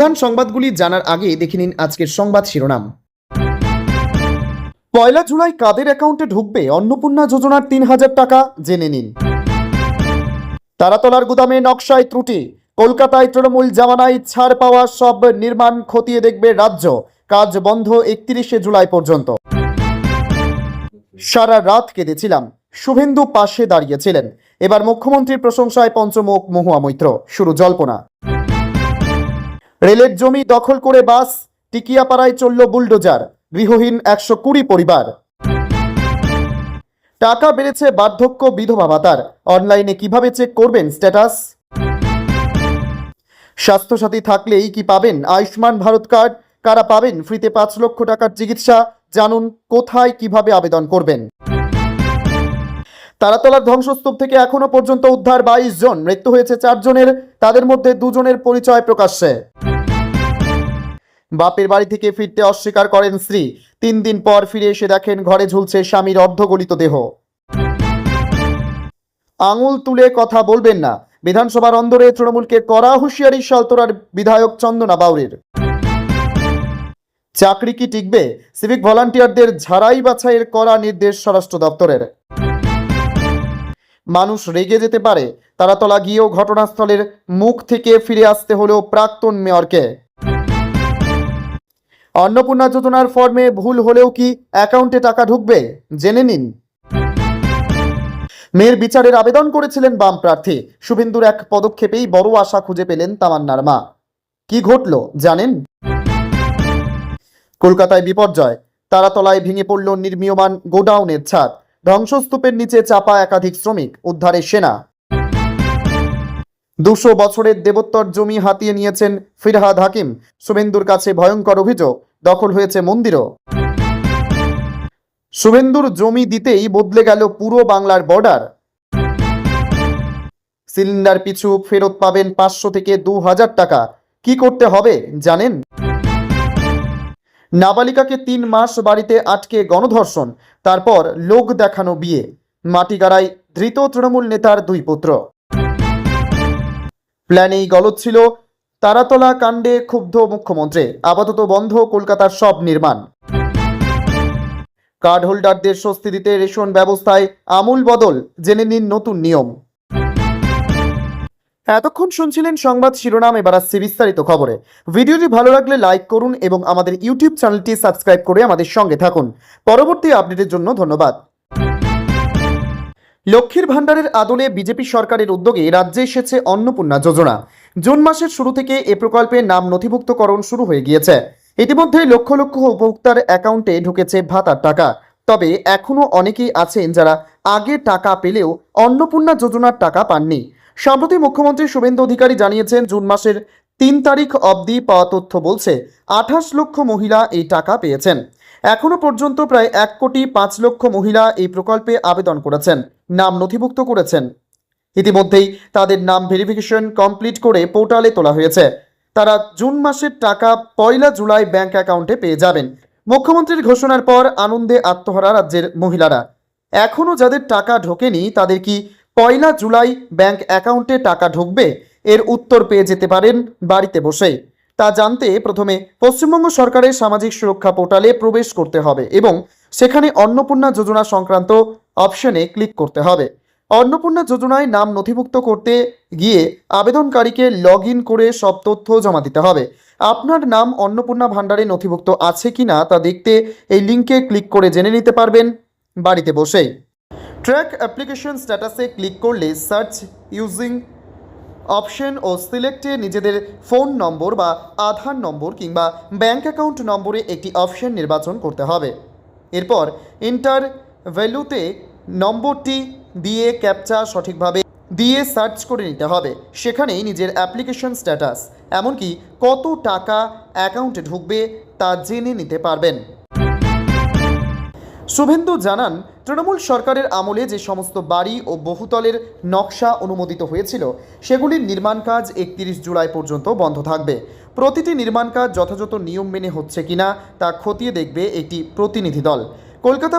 প্রধান সংবাদগুলি জানার আগে দেখে নিন আজকের সংবাদ শিরোনাম। পয়লা জুলাই কাদের অ্যাকাউন্টে ঢুকবে অন্নপূর্ণা যোজনার ৩,০০০ টাকা, জেনে নিন। তারাতলার গুদামে নকশায় ত্রুটি, কলকাতায় তৃণমূল জামানায় ছাড় পাওয়া সব নির্মাণ খতিয়ে দেখবে রাজ্য, কাজ বন্ধ ৩১শে জুলাই পর্যন্ত। সারা রাত কেঁদেছিলাম, শুভেন্দু পাশে দাঁড়িয়েছিলেন, এবার মুখ্যমন্ত্রীর প্রশংসায় পঞ্চমুখ মহুয়া মৈত্র, শুরু জল্পনা। রেলের জমি দখল করে বাস, টিকিয়াপাড়ায় চলল বুলডোজার, গৃহহীন ১২০ পরিবার। টাকা বেড়েছে বার্ধক্য বিধবা ভাতার, অনলাইনে কিভাবে চেক করবেন স্ট্যাটাস। স্বাস্থ্যসাথী থাকলেই কি পাবেন আয়ুষ্মান ভারত কার্ড, কারা পাবেন ফ্রিতে ৫ লক্ষ টাকার চিকিৎসা, জানুন কোথায় কিভাবে আবেদন করবেন। তারাতলার ধ্বংসস্তূপ থেকে এখনো পর্যন্ত উদ্ধার ২২ জন, মৃত্যু হয়েছে ৪ জনের, তাদের মধ্যে ২ জনের পরিচয় প্রকাশ্যে। বাপের বাড়ি থেকে ফিরতে অস্বীকার করেন স্ত্রী, ৩ দিন পর ফিরে এসে দেখেন ঘরে ঝুলছে স্বামীর অর্ধগলিত দেহ। আঙুল তুলে কথা বলবেন না, বিধানসভার অন্দরে তৃণমূলকে কড়া হুঁশিয়ারি সালতোরার বিধায়ক চন্দনা বাউরির। চাকরি কি টিকবে, সিভিক ভলান্টিয়ারদের ঝাড়াই বাছাইয়ের কড়া নির্দেশ স্বরাষ্ট্র দপ্তরের। মানুষ রেগে যেতে পারে, তারাতলা গিয়েও ঘটনাস্থলের মুখ থেকে ফিরে আসতে হলো প্রাক্তন মেয়রকে। অন্নপূর্ণা যোজনার ফর্মে ভুল হলেও কি অ্যাকাউন্টে টাকা ঢুকবে, জেনে নিন। মেয়ের বিচারের আবেদন করেছিলেন বাম প্রার্থী, শুভেন্দুর এক পদক্ষেপেই বড় আশা খুঁজে পেলেন তামান্নার মা। কি ঘটল জানেন? কলকাতায় বিপর্যয়, তারাতলায় ভেঙে পড়ল নির্মীয়মান গোডাউনের ছাদ, ধ্বংসস্তূপের নিচে চাপা একাধিক শ্রমিক, উদ্ধারে সেনা। ২০০ বছরের দেবোত্তর জমি হাতিয়ে নিয়েছেন ফিরহাদ হাকিম, শুভেন্দুর কাছে ভয়ঙ্কর অভিযোগ, দখল হয়েছে মন্দিরও। শুভেন্দুর জমি দিতেই বদলে গেল পুরো বাংলার বর্ডার। সিলিন্ডার পিছু ফেরত পাবেন ৫০০ থেকে ২,০০০ টাকা, কি করতে হবে জানেন? নাবালিকাকে ৩ মাস বাড়িতে আটকে গণধর্ষণ, তারপর লোক দেখানো বিয়ে, মাটিগাড়ায় ধৃত তৃণমূল নেতার ২ পুত্র। প্ল্যানেই গলদ ছিল, তারাতলা কাণ্ডে ক্ষুব্ধ মুখ্যমন্ত্রী, আপাতত বন্ধ কলকাতার সব নির্মাণ। কার্ড হোল্ডারদের স্বস্তি দিতে রেশন ব্যবস্থায় আমূল বদল, জেনে নিন নতুন নিয়ম। এতক্ষণ শুনছিলেন সংবাদ শিরোনাম, এবার আসছে বিস্তারিত খবরে। ভিডিওটি ভালো লাগলে লাইক করুন এবং আমাদের ইউটিউব চ্যানেলটি সাবস্ক্রাইব করে আমাদের সঙ্গে থাকুন। পরবর্তী আপডেটের জন্য ধন্যবাদ। লক্ষ্মীর ভাণ্ডারের আদলে বিজেপি সরকারের উদ্যোগে রাজ্যে এসেছে অন্নপূর্ণা যোজনা। জুন মাসের শুরু থেকে এ প্রকল্পে নাম নথিভুক্তকরণ শুরু হয়ে গিয়েছে। ইতিমধ্যে লক্ষ লক্ষ উপভোক্তার অ্যাকাউন্টে ঢুকেছে ভাতার টাকা। তবে এখনও অনেকেই আছেন যারা আগে টাকা পেলেও অন্নপূর্ণা যোজনার টাকা পাননি। সম্প্রতি মুখ্যমন্ত্রী শুভেন্দু অধিকারী জানিয়েছেন, জুন মাসের ৩ তারিখ অবধি পাওয়া তথ্য বলছে ২৮ লক্ষ মহিলা এই টাকা পেয়েছেন। এখনো পর্যন্ত প্রায় ১,৫ লক্ষ মহিলা এই প্রকল্পে আবেদন করেছেন, নাম নথিভুক্ত করেছেন। ইতিমধ্যেই তাদের নাম ভেরিফিকেশন কমপ্লিট করে পোর্টালে তোলা হয়েছে। তারা জুন মাসের টাকা পয়লা জুলাই ব্যাংক অ্যাকাউন্টে পেয়ে যাবেন। মুখ্যমন্ত্রীর ঘোষণার পর আনন্দে আত্মহারা রাজ্যের মহিলারা। এখনও যাদের টাকা ঢোকেনি তাদের কি পয়লা জুলাই ব্যাংক অ্যাকাউন্টে টাকা ঢুকবে, এর উত্তর পেয়ে যেতে পারেন বাড়িতে বসে। তা জানতে প্রথমে পশ্চিমবঙ্গ সরকারের সামাজিক সুরক্ষা পোর্টালে প্রবেশ করতে হবে এবং সেখানে অন্নপূর্ণা যোজনা সংক্রান্ত অপশনে ক্লিক করতে হবে। অন্নপূর্ণা যোজনায় নাম নথিভুক্ত করতে গিয়ে আবেদনকারীকে লগ ইন করে সব তথ্য জমা দিতে হবে। আপনার নাম অন্নপূর্ণা ভাণ্ডারে নথিভুক্ত আছে কিনা তা দেখতে এই লিঙ্কে ক্লিক করে জেনে নিতে পারবেন বাড়িতে বসেই। ট্র্যাক অ্যাপ্লিকেশন স্ট্যাটাসে ক্লিক করলে সার্চ ইউজিং অপশন ও সিলেক্টে নিজেদের ফোন নম্বর বা আধার নম্বর কিংবা ব্যাঙ্ক অ্যাকাউন্ট নম্বরে একটি অপশন নির্বাচন করতে হবে। এরপর এন্টার ভ্যালুতে নম্বরটি দিয়ে ক্যাপচা সঠিকভাবে দিয়ে সার্চ করে নিতে হবে। সেখানেই নিজের অ্যাপ্লিকেশন স্ট্যাটাস, এমনকি কত টাকা অ্যাকাউন্টে ঢুকবে তা জেনে নিতে পারবেন। শুভেন্দু জানান, তৃণমূল সরকারের আমলে যে সমস্ত বাড়ি ও বহুতলের নকশা অনুমোদিত হয়েছিল সেগুলির নির্মাণ কাজ ৩১ জুলাই পর্যন্ত বন্ধ থাকবে। প্রতিটি নির্মাণ কাজ যথাযথ নিয়ম মেনে হচ্ছে কিনা তা খতিয়ে দেখবে একটি প্রতিনিধি দল। কলকাতা